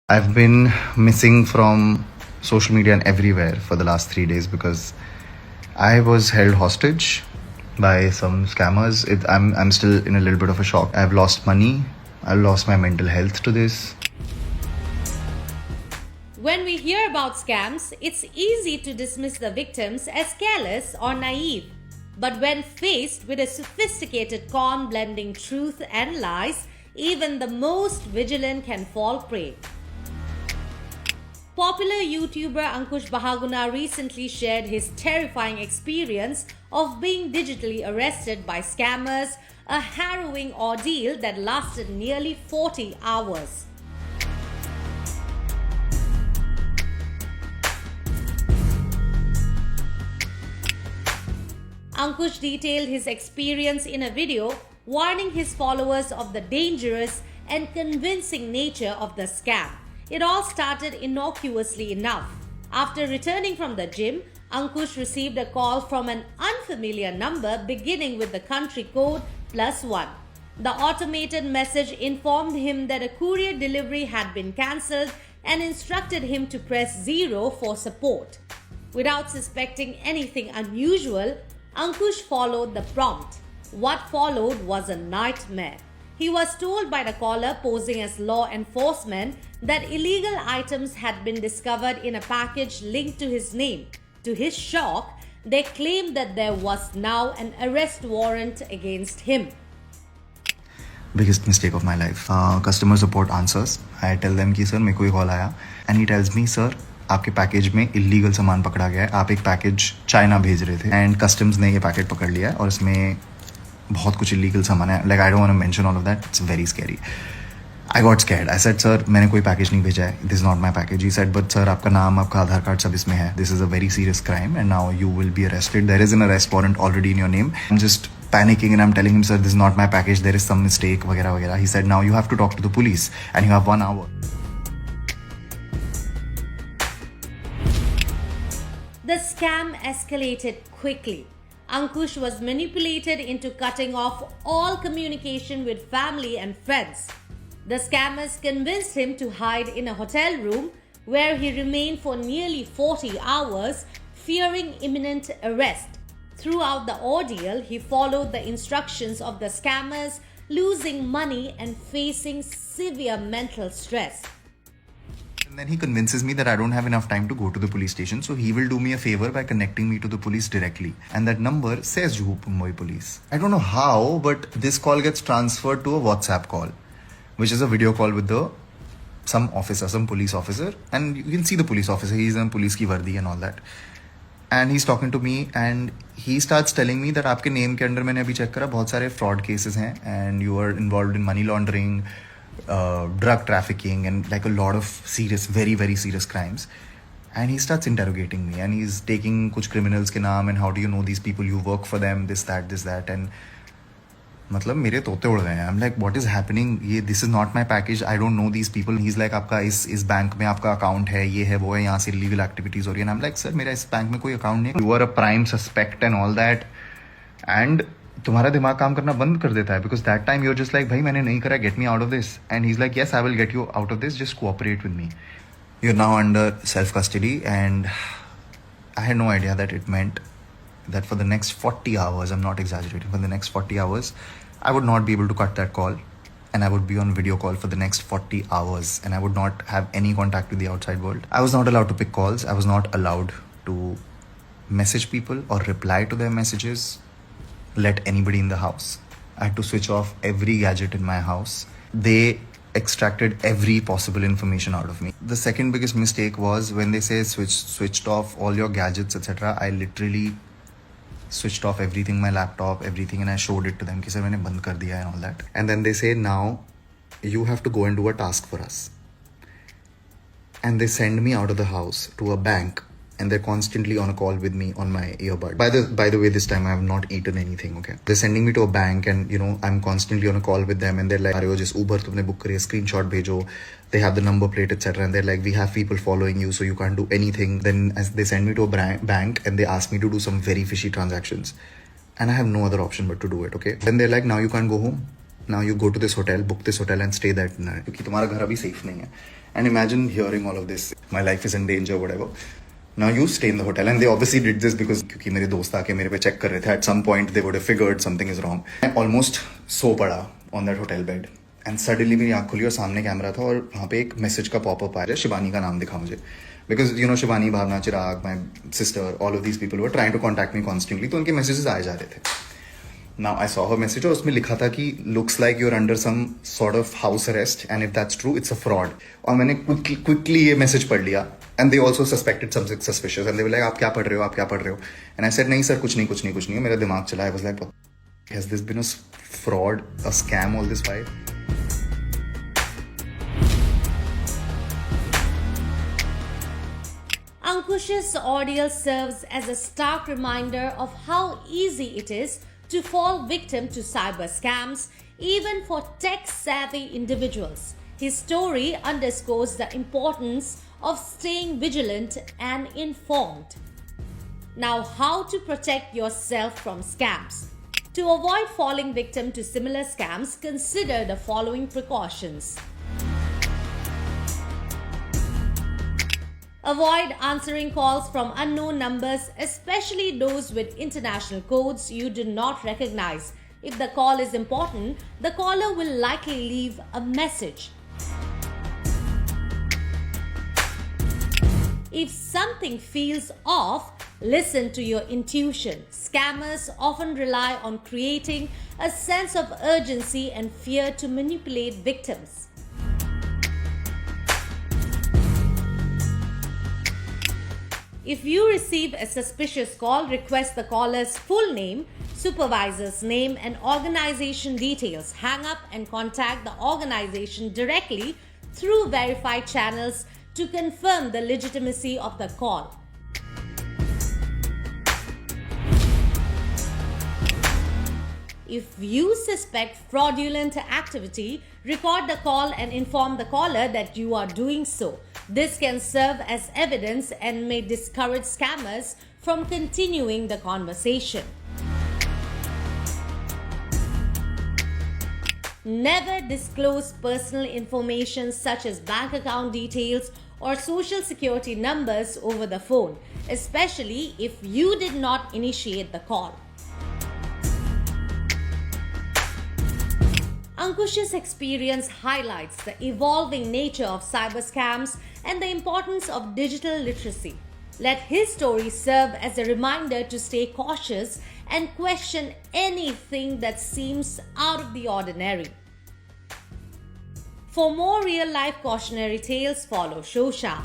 I've been missing from social media and everywhere for the last 3 days because I was held hostage by some scammers. I'm still in a little bit of a shock. I've lost money. I've lost my mental health to this. When we hear about scams, it's easy to dismiss the victims as careless or naive. But when faced with a sophisticated con blending truth and lies, even the most vigilant can fall prey. Popular YouTuber Ankush Bahuguna recently shared his terrifying experience of being digitally arrested by scammers, a harrowing ordeal that lasted nearly 40 hours. Ankush detailed his experience in a video, warning his followers of the dangerous and convincing nature of the scam. It all started innocuously enough. After returning from the gym, Ankush received a call from an unfamiliar number beginning with the country code +1. The automated message informed him that a courier delivery had been cancelled and instructed him to press 0 for support. Without suspecting anything unusual, Ankush followed the prompt. What followed was a nightmare. He was told by the caller posing as law enforcement that illegal items had been discovered in a package linked to his name. To his shock, they claimed that there was now an arrest warrant against him. Biggest mistake of my life. Customer support answers. I tell them कि sir मेरे को एक call आया and he tells me sir आपके package में illegal सामान पकड़ा गया है. आप एक पैकेज चाइना भेज रहे थे एंड कस्टम्स ने ये पैकेट पकड़ लिया है और इसमें बहुत कुछ इलीगल सामान है. Like I don't want to mention all of that. It's very scary. I got scared. I said sir मैंने कोई पैकेज नहीं भेजा है. This is not my package. He said but sir आपका नाम आपका आधार कार्ड सब इसमें है. This is a very serious crime and now you will be arrested. There is an arrest warrant already in your name. I am just panicking and I'm telling him sir this is not my package, there is some mistake वगैरह वगैरह. He said now you have to talk to the police and you have 1 hour. The scam escalated quickly. Ankush was manipulated into cutting off all communication with family and friends. The scammers convinced him to hide in a hotel room where he remained for nearly 40 hours, fearing imminent arrest. Throughout the ordeal, he followed the instructions of the scammers, losing money and facing severe mental stress. And then he convinces me that I don't have enough time to go to the police station, so he will do me a favor by connecting me to the police directly. And that number says Juhu Mumbai Police. I don't know how, but this call gets transferred to a WhatsApp call, which is a video call with some officer, some police officer, and you can see the police officer. He's in police ki vardi and all that. And he's talking to me and he starts telling me that आपके name के under मैंने अभी check करा बहुत सारे fraud cases हैं and you are involved in money laundering, drug trafficking and like a lot of serious, very very serious crimes. And he starts interrogating me and he's taking कुछ criminals के नाम and how do you know these people, you work for them, this that and मतलब मेरे तोते उड़ गए हैं. I'm like what is happening? ये this is not my package. I don't know these people. He's like आपका इस bank में आपका अकाउंट है, ये है वो है, यहाँ से illegal activities हो रही है. And I'm like सर मेरा इस बैंक में कोई अकाउंट नहीं है. You are a prime suspect and all that. And तुम्हारा दिमाग काम करना बंद कर देता है because that time you're just like भाई मैंने नहीं करा, get me out of this. And he's like yes I will get you out of this, just cooperate with me. You're now under self custody and I had no idea that it meant that for the next 40 hours, I'm not exaggerating, for the next 40 hours, I would not be able to cut that call and I would be on video call for the next 40 hours and I would not have any contact with the outside world. I was not allowed to pick calls. I was not allowed to message people or reply to their messages, let anybody in the house. I had to switch off every gadget in my house. They extracted every possible information out of me. The second biggest mistake was when they say switched off all your gadgets, etc. I literally switched off everything, my laptop, everything, and I showed it to them कि sir मैंने बंद कर दिया and all that. And then they say now you have to go and do a task for us. And they send me out of the house to a bank and they're constantly on a call with me on my earbud. By the way, this time I have not eaten anything, okay? They're sending me to a bank and you know I'm constantly on a call with them and they're like, "Arey, just Uber तुमने book करी है, screenshot भेजो." They have the number plate, etc. And they're like, "We have people following you, so you can't do anything." Then as they send me to a bank and they ask me to do some very fishy transactions, and I have no other option but to do it, okay? Then they're like, "Now you can't go home. Now you go to this hotel, book this hotel and stay that night क्योंकि तुम्हारा घर अभी safe नहीं है." And imagine hearing all of this. My life is in danger, whatever. Now you stay in the hotel, and they obviously did this because क्योंकि मेरे दोस्त आके मेरे पे check कर रहे थे. At some point they would have figured something is wrong. I almost सो पड़ा on that hotel bed. And suddenly मेरी आँख खुली और सामने कैमरा था और वहाँ पे एक मैसेज का पॉपअप आया. शिवानी का नाम दिखा मुझे. Because you know Shivani, Bhavna, Chirag, my sister, all of these people were trying to contact me constantly. तो उनके messages आए जा रहे थे. Now I saw her message और उसमें लिखा था कि looks like you're under some sort of house arrest and if that's true it's a fraud. और मैंने quickly ये message पढ़ लिया. And they also suspected something suspicious and they were like आप क्या पढ़ रहे हो. And I said नहीं सर कुछ नहीं. मेरा दिमाग चला. I was like has this been a fraud, a scam all this while? Ankush's ordeal serves as a stark reminder of how easy it is to fall victim to cyber scams, even for tech-savvy individuals. His story underscores the importance of staying vigilant and informed. Now, how to protect yourself from scams? To avoid falling victim to similar scams, consider the following precautions. Avoid answering calls from unknown numbers, especially those with international codes you do not recognize. If the call is important, the caller will likely leave a message. If something feels off, listen to your intuition. Scammers often rely on creating a sense of urgency and fear to manipulate victims. If you receive a suspicious call, request the caller's full name, supervisor's name, and organization details. Hang up and contact the organization directly through verified channels to confirm the legitimacy of the call. If you suspect fraudulent activity, record the call and inform the caller that you are doing so. This can serve as evidence and may discourage scammers from continuing the conversation. Never disclose personal information such as bank account details or social security numbers over the phone, especially if you did not initiate the call. Ankush's experience highlights the evolving nature of cyber scams and the importance of digital literacy. Let his story serve as a reminder to stay cautious and question anything that seems out of the ordinary. For more real-life cautionary tales, follow Shosha.